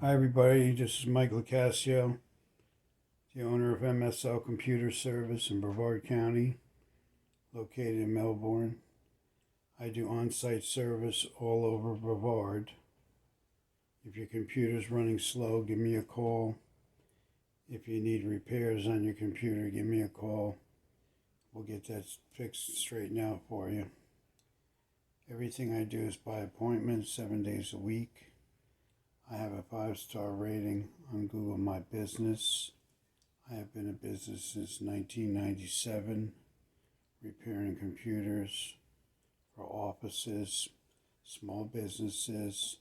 Hi everybody, this is Mike Lacasio, the owner of Msl Computer Service in Brevard County, located in Melbourne. I do on-site service all over Brevard. If your computer's running slow, give me a call. If you need repairs on your computer, give me a call. We'll get that fixed, straightened out for you. Everything I do is by appointment, 7 days a week. I have a 5-star rating on Google My Business. I have been in business since 1997, repairing computers for offices, small businesses,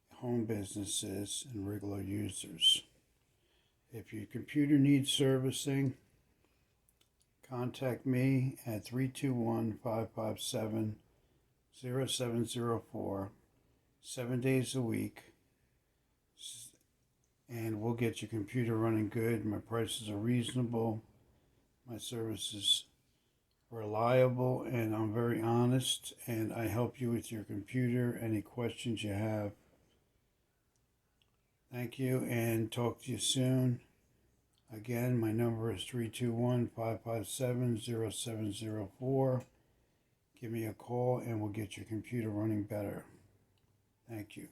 home businesses, and regular users. If your computer needs servicing, contact me at 321-557-0704, 7 days a week, and we'll get your computer running good. My prices are reasonable. My service is reliable, and I'm very honest, and I help you with your computer, any questions you have. Thank you, and talk to you soon. Again, my number is 321-557-0704. Give me a call, and we'll get your computer running better. Thank you.